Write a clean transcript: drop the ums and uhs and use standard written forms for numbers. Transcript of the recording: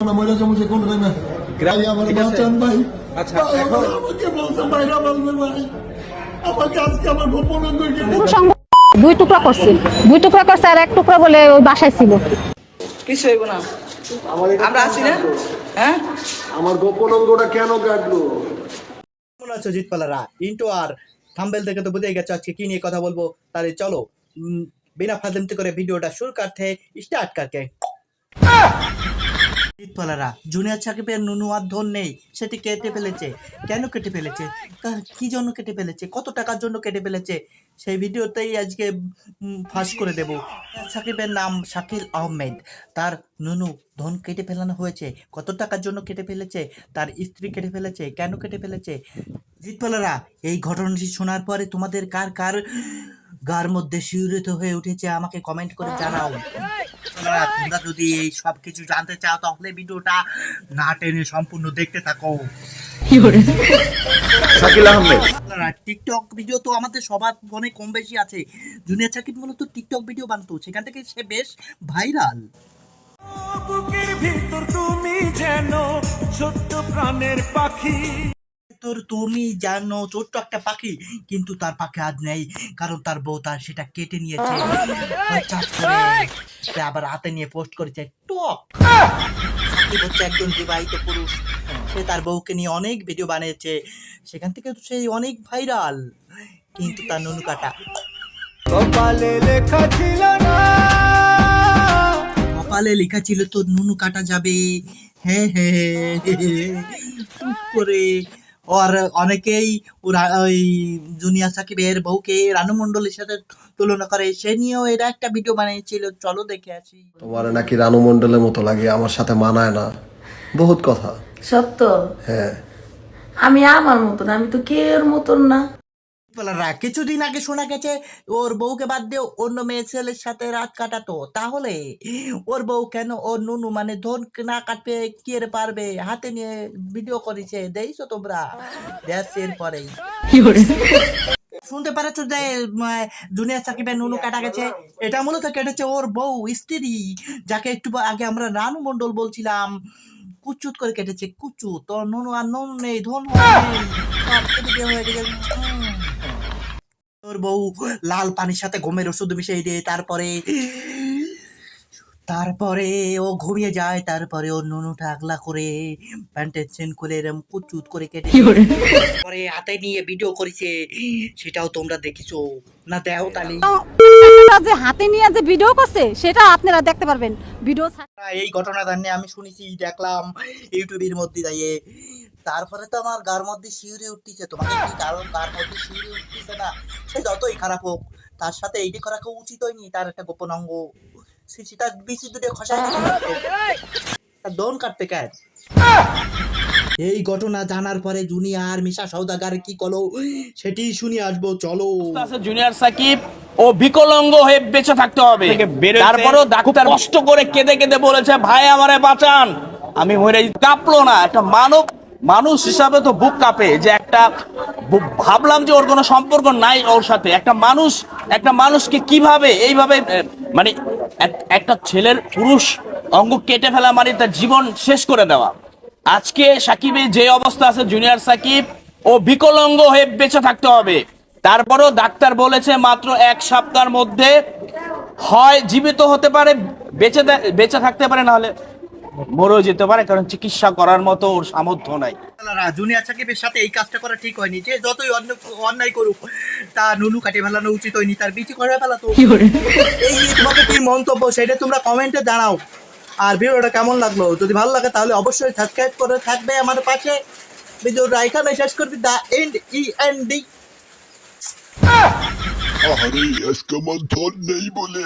মহিলা সমাজে কোন না ভাই আমার বাঁচান ভাই। আচ্ছা এখন আমাকে বলছে ভাইরা বলবে ভাই আমাকে আজকে আমার গোপন দুই টুকরা করছে আর এক টুকরা বলে ওই বাসায় ছিল। কিছু হইব না, আমরা আছি না। হ্যাঁ, আমার গোপন অঙ্গটা কেন কাটলো? কেমন আছো জিতপালারা? ইন্টো আর থাম্বনেল থেকে তো বুঝেই গেছো আজকে কি নিয়ে কথা বলবো। তাহলে চলো বিনা ফাজলামি করে ভিডিওটা শুরু করতে স্টার্ট করতে। জিতপালারা, জুনিয়র সাকিবের নুনু আর ধন নেই, সেটি কেটে ফেলেছে। কেন কেটে ফেলেছে, কি জন্য কেটে ফেলেছে, কত টাকার জন্য কেটে ফেলেছে, সেই ভিডিওতেই আজকে ফাঁস করে দেব। সাকিবের নাম শাকিল আহমেদ, তার নুনু ধন কেটে ফেলানো হয়েছে। কত টাকার জন্য কেটে ফেলেছে, তার স্ত্রী কেটে ফেলেছে, কেন কেটে ফেলেছে। জিতপালারা, এই ঘটনাটি শোনার পরে তোমাদের কার কার গার মধ্যে শিহরিত হয়ে উঠেছে আমাকে কমেন্ট করে জানাও। তোমরা যদি এই সব কিছু জানতে চাও তাহলে ভিডিওটা না টেনে সম্পূর্ণ দেখতে থাকো। শাকিল আহমেদ টিকটক ভিডিও তো আমাদের সবার ফোনে কম বেশি আছে। জুনিয়র সাকিব মূলত টিকটক ভিডিও বানাতো, সেখান থেকে সে বেশ ভাইরাল। বুকের ভিতর তুমি যেন ছোট্ট প্রাণের পাখি, তুমি জানো ছোট্ট একটা পাখি, কিন্তু তার পাখি আজ নেই, কারণ তার বউ তার সেটা কেটে নিয়েছে। সে আবার হাতে নিয়ে পোস্ট করেছে টক। সাকিব হচ্ছে একজন বিবাহিত পুরুষ, সে তার বউকে নিয়ে অনেক ভিডিও বানিয়েছে, সেখান থেকে তো সেই অনেক ভাইরাল। কিন্তু তার নুনু কাটা কপালে লেখা ছিল না, কপালে লেখা ছিল তো নুনু কাটা যাবে। হ্যাঁ হ্যাঁ টুক করে। আর অনেকেই ওই জুনিয়র সাকিবের বউকে রানু মণ্ডলের সাথে তুলনা করে, সে নিয়েও এরা একটা ভিডিও বানিয়েছিল, চলো দেখে আসি। তোমার নাকি রানু মণ্ডলের মতো লাগে, আমার সাথে মানায় না, বহুত কথা। সত্য? হ্যাঁ আমি আমার মতন, আমি তো কেউর মতন না। কিছুদিন আগে শোনা গেছে ওর বউকে বাদ দিয়ে অন্য মেয়ে ছেলের সাথে রাত কাটাতো, তাহলে ওর বউ কেন ওর নুনু মানে ধন না কাটবে কি এর পারবে, হাতে নিয়ে ভিডিও করেছে, দেখছো তোমরা। এরপরেই শুনতে পারছো যে জুনিয়র সাকিবের নুনু কাটা গেছে, এটা মূলত কেটেছে ওর বউ স্ত্রী, যাকে একটু আগে আমরা রানু মণ্ডল বলছিলাম। কুচুত করে কেটেছে, কুচু তো নুনু আর নুন নেই, ধন নেই, সব কেটে দেওয়া হয়ে গেছে। তোর বউ লাল পানির সাথে ঘুমের ওষুধ মিশিয়ে দিয়ে তারপরে ও ঘুমিয়ে যায়, তারপরে ও নুনুটা আগলা করে প্যান্টের চেন খুলে এরকম কুচুত করে কেটে পরে হাতে নিয়ে ভিডিও করেছে, সেটাও তোমরা দেখিছো না? দেও তালি যে হাতে নিয়ে যে ভিডিও করছে সেটা আপনারা দেখতে পারবেন ভিডিও। এই ঘটনা জানি আমি শুনেছি, দেখলাম ইউটিউবের মধ্যে দাঁড়িয়ে, তারপরে তো আমার গার মধ্যে শিউরে উঠতেছে। তোমাকে কি কারণ গার মধ্যে শিউরে উঠতেছে না? সে যতই খারাপ হোক, তার সাথে এইটি করা কেউ উচিত হয়নি। তার একটা গোপন অঙ্গ তার বিচি দুটো খসাই দোন কাটতে কেন? এই ঘটনা জানার পরে জুনিয়র মিশা সওদাগর কি করলো সেটি শুনে আসবো, চলো। জুনিয়র সাকিব ও বিকলাঙ্গ হয়ে বেঁচে থাকতে হবে, তারপরেও ডাক্তার কষ্ট করে কেঁদে কেঁদে বলেছে ভাই আমারে বাঁচান, আমি মরে কাঁপলো না। একটা মানুষ হিসাবে তো বুক কাঁপে, যে একটা ভাবলাম যে ওর কোনো সম্পর্ক নাই ওর সাথে, একটা মানুষকে কিভাবে এইভাবে মানে একটা ছেলের পুরুষ অঙ্গ কেটে ফেলা মানে তার জীবন শেষ করে দেওয়া। আজকে সাকিবের যে অবস্থা আছে, জুনিয়র সাকিব ও বিকলাঙ্গ হয়ে বেঁচে থাকতে হবে, তারপরেও ডাক্তার বলেছে মাত্র 1 সপ্তাহের মধ্যে হয় জীবিত হতে পারে, বেঁচে থাকতে পারে, নাহলে মরেও যেতে পারে, কারণ চিকিৎসা করার মতো ওর সামর্থ্য নাই। জুনিয়র সাকিবের সাথে এই কাজটা করা ঠিক হয়নি, যে যতই অন্যায় করুক তা নুনু কাটে ফেলানো উচিত হয়নি, তার বিচি করে ফেলাতো। এই তোমাদের কি মন্তব্য সেটা তোমরা কমেন্টে জানাও। আর ভিডিওটা কেমন লাগলো, যদি ভালো লাগে তাহলে অবশ্যই সাবস্ক্রাইব করে থাকবে আমাদের পাশে। ভিডিওটা এখানে শেষ করবি, দা এন্ড END। আরে আজকে আমার ধন নেই বলে